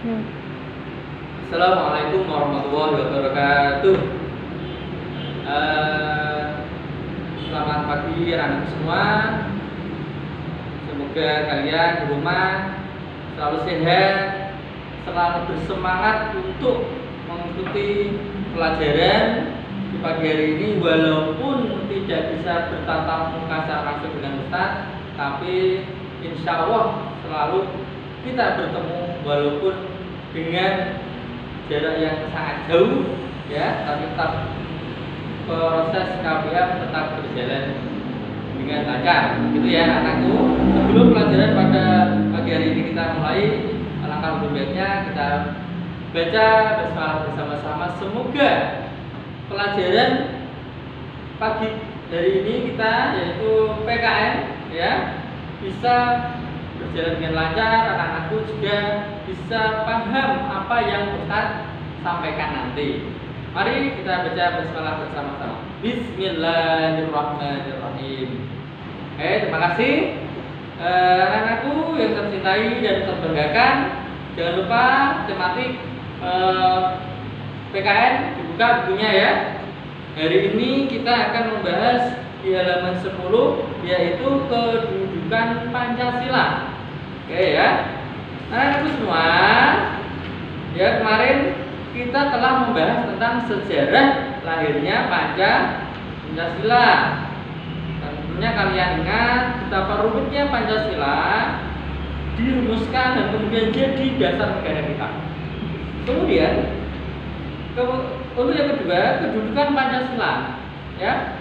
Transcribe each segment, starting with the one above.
Assalamualaikum warahmatullahi wabarakatuh. Selamat pagi anak-anak semua. Semoga kalian di rumah selalu sehat, selalu bersemangat untuk mengikuti pelajaran di pagi hari ini. Walaupun tidak bisa bertatap muka secara langsung dengan Ustaz, tapi insya Allah selalu kita bertemu walaupun dengan jarak yang sangat jauh, ya, tapi tetap proses KPM tetap berjalan dengan lancar, gitu ya anakku. Sebelum pelajaran pada pagi hari ini kita mulai, alangkah lebih baiknya kita baca basmalah bersama-sama. Semoga pelajaran pagi hari ini kita, yaitu PKN, ya, bisa berjalan dengan lancar. Anak-anakku juga bisa paham apa yang Ustaz sampaikan nanti. Mari kita baca basmalah bersama-sama. Bismillahirrahmanirrahim. Terima kasih anak-anakku yang tercintai dan terbanggakan. Jangan lupa tematik PKN dibuka bukunya ya. Hari ini kita akan membahas di halaman 10, yaitu kedudukan Pancasila. Oke ya, anak-anakku semua, ya, kemarin kita telah membahas tentang sejarah lahirnya Pancasila. Tentunya kalian ingat betapa rumitnya Pancasila dirumuskan dan kemudian jadi dasar negara kita. Kemudian untuk yang kedua, kedudukan Pancasila, ya,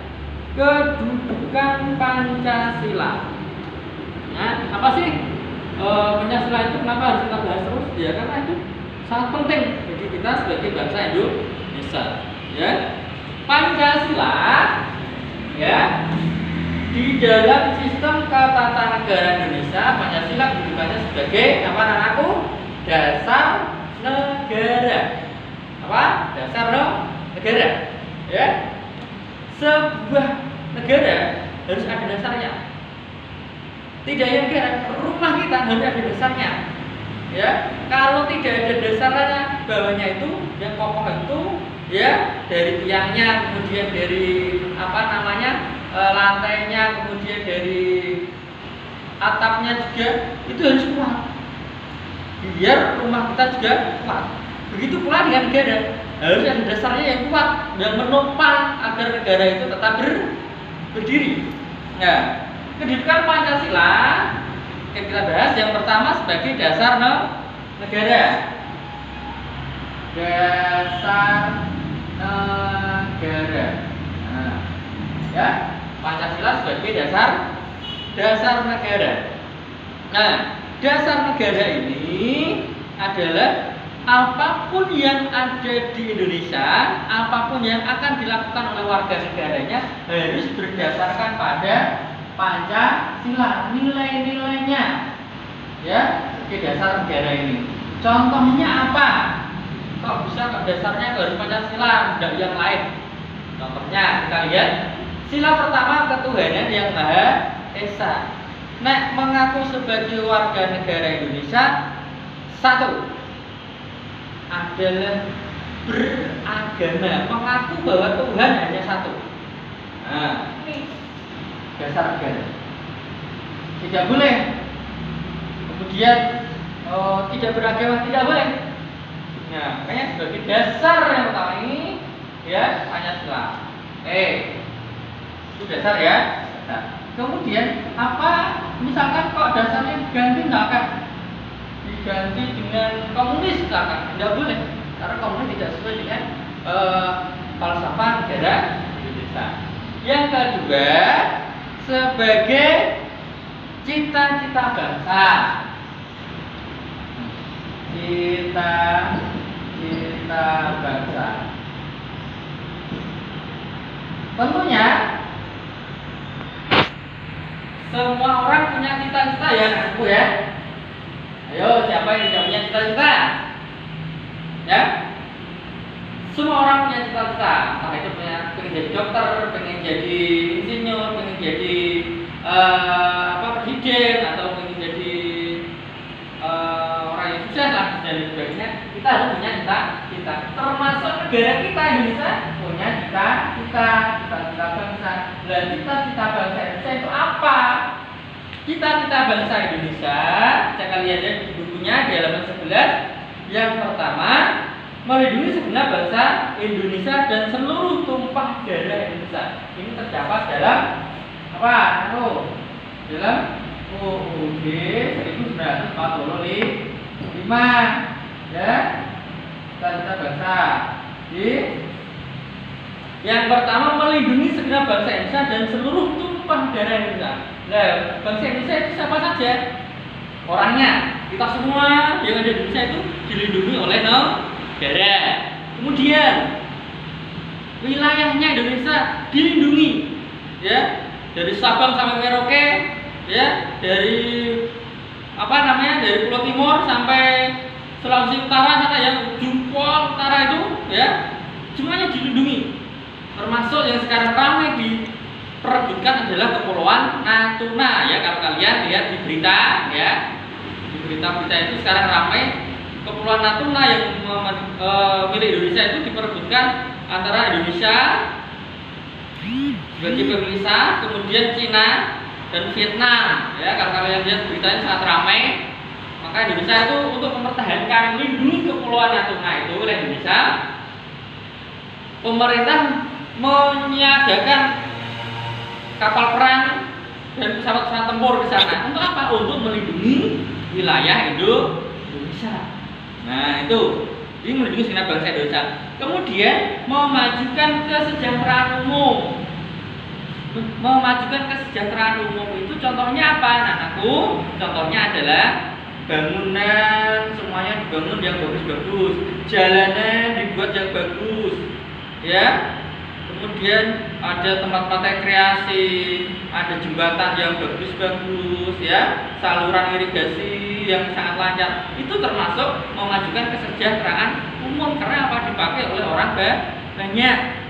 kedudukan Pancasila. Nah, apa sih Pancasila itu? Kenapa harus kita bahas terus? Ya, karena itu sangat penting bagi kita sebagai bangsa Indonesia. Ya, Pancasila, ya, di dalam sistem ketatanegaraan Indonesia, Pancasila kedudukannya sebagai apa, anakku? Dasar negara. Apa? Dasar negara. Ya. Sebuah negara harus ada dasarnya. Tidak yang negara, rumah kita harus ada dasarnya. Ya, kalau tidak ada dasarnya, bawahnya itu yang kokoh itu, ya, dari tiangnya, kemudian dari apa namanya, lantainya, kemudian dari atapnya juga itu harus kuat. Biar rumah kita juga kuat. Begitu pula dengan negara, harus ada dasarnya yang kuat dan menopang agar negara itu tetap berdiri. Nah, kedudukan Pancasila yang kita bahas yang pertama sebagai dasar negara. Dasar negara. Nah, ya, Pancasila sebagai dasar negara. Nah, dasar negara ini adalah apapun yang ada di Indonesia, apapun yang akan dilakukan oleh warga negaranya harus berdasarkan pada Pancasila, nilai-nilainya, ya, sebagai dasar negara ini. Contohnya apa? Kok bisa dasarnya harus Pancasila, tidak yang lain? Contohnya kita lihat, sila pertama ketuhanan yang Maha Esa. Nah, mengaku sebagai warga negara Indonesia, satu adalah beragama, mengaku bahwa Tuhan hanya satu. Nah, ini dasar negara. Tidak boleh kemudian tidak beragama, tidak boleh. Nah, makanya sebagai dasar yang pertama ini, ya, Pancasila. Itu dasar ya. Nah, kemudian apa? Misalkan kok dasarnya diganti, misalkan diganti dengan komunis, misalkan, tidak boleh, karena komunis tidak sesuai dengan falsafah negara Indonesia. Yang kedua, sebagai cita-cita bangsa. Cita-cita bangsa. Tentunya semua orang punya cita-cita ya, anakku ya. Ayo, siapa yang tidak punya cita-cita? Ya, semua orang punya cita-cita. Entah itu pengen jadi dokter, pengen jadi insinyur, pengen jadi presiden, atau pengen jadi orang yang sukses. sukses lah dan sebagainya, kita harus punya cita-cita. Termasuk negara kita Indonesia punya cita-cita bangsa. Dan cita-cita bangsa Indonesia itu apa? Cita-cita bangsa Indonesia, saya lihat ya di bukunya di halaman 11. Yang pertama, melindungi segenap bangsa Indonesia dan seluruh tumpah darah Indonesia. Ini terdapat dalam apa? Dalam UUD 1945 ya, cita-cita bangsa. Yang pertama, melindungi segenap bangsa Indonesia dan seluruh tumpah darah Indonesia. Nah, bangsa Indonesia itu siapa saja? Orangnya, kita semua yang ada di Indonesia itu dilindungi oleh negara. Kemudian wilayahnya Indonesia dilindungi, ya, dari Sabang sampai Merauke, ya, dari dari Pulau Timur sampai Sulawesi Utara sana yang Jempol Utara itu, ya, semuanya dilindungi. Termasuk yang sekarang ramai diperebutkan adalah Kepulauan Natuna, ya, kalau kalian lihat di berita, ya, di berita-berita itu sekarang ramai Kepulauan Natuna yang milik Indonesia itu diperebutkan antara Indonesia sebagai pemisah, kemudian Cina dan Vietnam, ya, kalau kalian lihat beritanya sangat ramai. Maka Indonesia itu untuk mempertahankan melindungi Kepulauan Natuna itu oleh Indonesia, pemerintah menyiagakan kapal perang dan pesawat-pesawat tempur di sana. Untuk apa? Untuk melindungi wilayah Indonesia. Nah, itu ini melindungi segenap bangsa Indonesia. Kemudian memajukan kesejahteraan umum. Memajukan kesejahteraan umum itu contohnya apa, anakku? Contohnya adalah bangunan semuanya dibangun yang bagus-bagus, jalanan dibuat yang bagus, ya. Kemudian ada tempat-tempat rekreasi, ada jembatan yang bagus-bagus, ya, saluran irigasi yang sangat lancar. Itu termasuk memajukan kesejahteraan umum karena apa? Dipakai oleh orang banyak.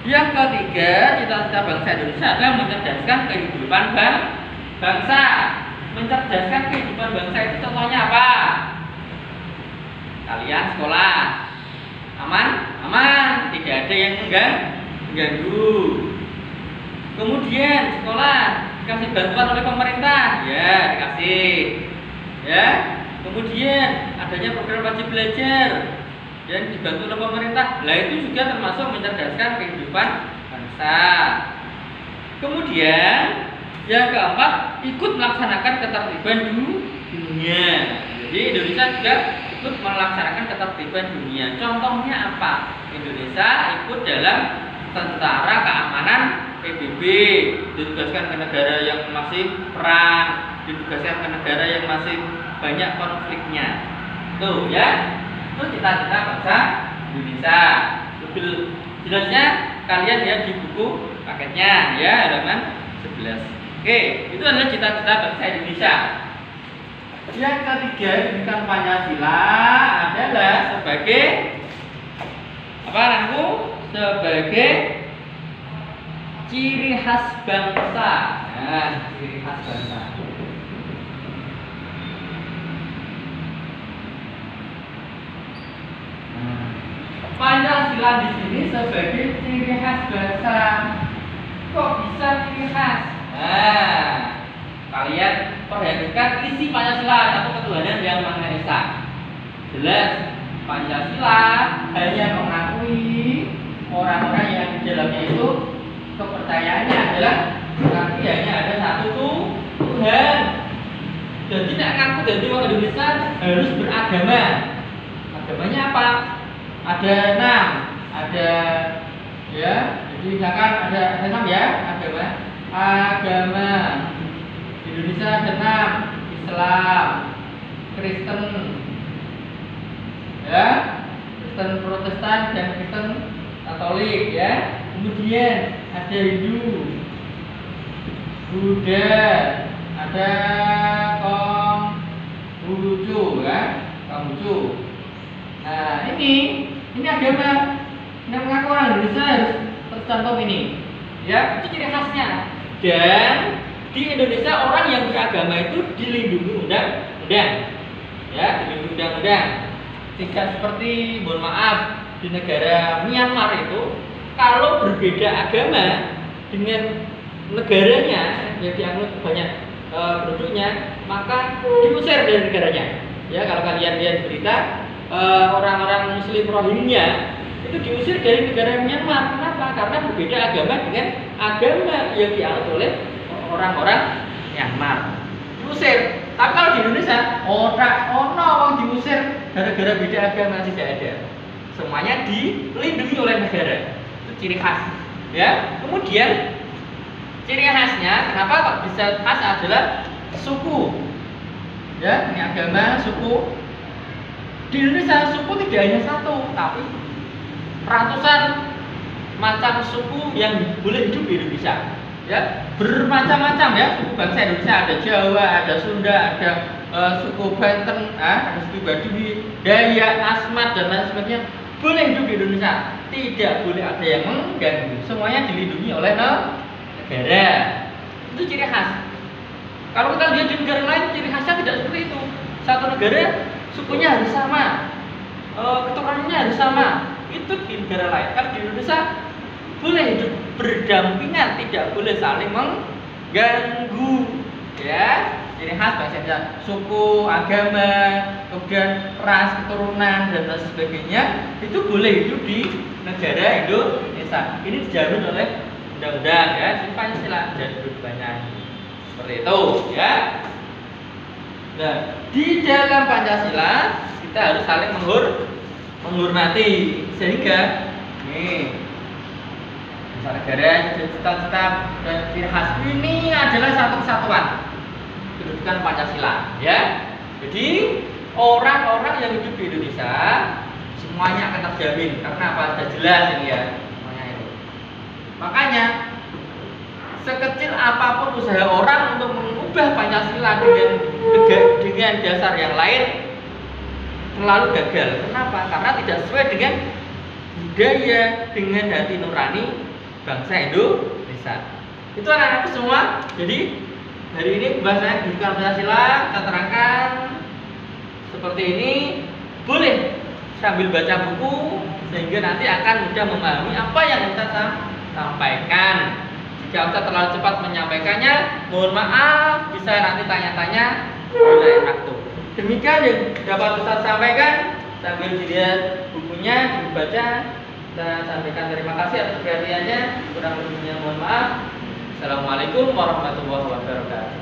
Yang ketiga, cita-cita bangsa Indonesia adalah mencerdaskan kehidupan bangsa. Mencerdaskan kehidupan bangsa itu contohnya apa? Kalian sekolah aman, tidak ada yang mengganggu. Kemudian sekolah dikasih bantuan oleh pemerintah, ya, dikasih, ya. Kemudian adanya program wajib belajar dan dibantu oleh pemerintah. Lah itu juga termasuk mencerdaskan kehidupan bangsa. Kemudian yang keempat, ikut melaksanakan ketertiban dunia. Jadi Indonesia juga ikut melaksanakan ketertiban dunia. Contohnya apa? Indonesia ikut dalam tentara keamanan PBB, ditugaskan ke negara yang masih perang, ditugaskan ke negara yang masih banyak konfliknya. Tuh, ya. Itu cita-cita bangsa Indonesia. Lebih jelasnya kalian lihat di buku paketnya, ya, halaman 11. Oke, itu adalah cita-cita bangsa Indonesia. Yang ketiga, pendidikan Pancasila adalah sebagai apa, anakku? Sebagai ciri khas bangsa. Nah, ciri khas bangsa. Pancasila di sini sebagai ciri khas bangsa. Kok bisa ciri khas? Nah, kalian perhatikan isi Pancasila, satu ketuhanan yang Maha Esa. Jelas, Pancasila hanya mengakui orang-orang yang di dalamnya itu kepercayaannya adalah mengakui hanya ada satu Tuhan. Jadi tidak ngaku jadi orang Indonesia harus beragama. Agamanya apa? Ada 6, ada, ya. Jadi misalkan ada 6, ya, agama di Indonesia ada 6: Islam, Kristen, ya, Kristen Protestan dan Kristen Katolik, ya. Kemudian ada Hindu, Buddha, ada Konghucu, ya, Konghucu. Nah, ini agama yang mengaku orang Indonesia harus tercantum ini, ya, itu ciri khasnya. Dan di Indonesia orang yang beragama itu dilindungi undang-undang. ya, dilindungi undang-undang. Tidak seperti, mohon maaf, di negara Myanmar itu kalau berbeda agama dengan negaranya yang dianut banyak penduduknya, maka diusir dari negaranya. Ya, kalau kalian lihat berita orang-orang Muslim Rohingya itu diusir dari negara Myanmar. Kenapa? Karena berbeda agama dengan agama yang dianut oleh orang-orang Myanmar. Diusir. Tapi kalau di Indonesia, orang diusir gara-gara beda agama, tidak ada. Semuanya dilindungi oleh negara. Itu ciri khas. Ya. Kemudian ciri khasnya, kenapa bisa khas adalah suku. Ya, ini agama, suku. Di Indonesia suku tidak hanya satu, tapi ratusan macam suku yang boleh hidup di Indonesia. Ya, bermacam-macam ya suku bangsa Indonesia, ada Jawa, ada Sunda, ada suku Banten, ada suku Baduy, Dayak, Asmat dan lain sebagainya boleh hidup di Indonesia. Tidak boleh ada yang mengganggu. Semuanya dilindungi oleh negara. Itu ciri khas. Kalau kita lihat di negara lain, ciri khasnya tidak seperti itu. Satu negara sukunya harus sama, keturunannya harus sama. Itu di negara lain. Kalau di Indonesia boleh hidup berdampingan, tidak boleh saling mengganggu. Ya, ciri khas bangsa Indonesia, suku, agama, kemudian ras, keturunan dan lain sebagainya itu boleh hidup di negara Indonesia. Ini dijamin oleh undang-undang ya, di Pancasila dan banyak seperti itu ya. Nah, di dalam Pancasila kita harus saling menghormati sehingga nih negara, cita-cita dan ciri khas ini adalah satu kesatuan kedudukan Pancasila ya. Jadi orang-orang yang hidup di Indonesia semuanya akan terjamin karena apa? Sudah jelas ini ya semuanya itu. Makanya sekecil apapun usaha orang untuk mengubah Pancasila dengan dasar yang lain selalu gagal. Kenapa? Karena tidak sesuai dengan budaya, dengan hati nurani bangsa Indonesia. Itu anak-anakku semua. Jadi hari ini bahasanya kedudukan Pancasila kita terangkan seperti ini. Boleh sambil baca buku sehingga nanti akan mudah memahami apa yang kita sampaikan. Jika Ustaz terlalu cepat menyampaikannya, mohon maaf, bisa nanti tanya-tanya di lain waktu. Demikian yang dapat Ustaz sampaikan. Sambil dilihat bukunya, dibaca. Saya sampaikan terima kasih atas perhatiannya. Kurang lebihnya mohon maaf. Assalamualaikum warahmatullahi wabarakatuh.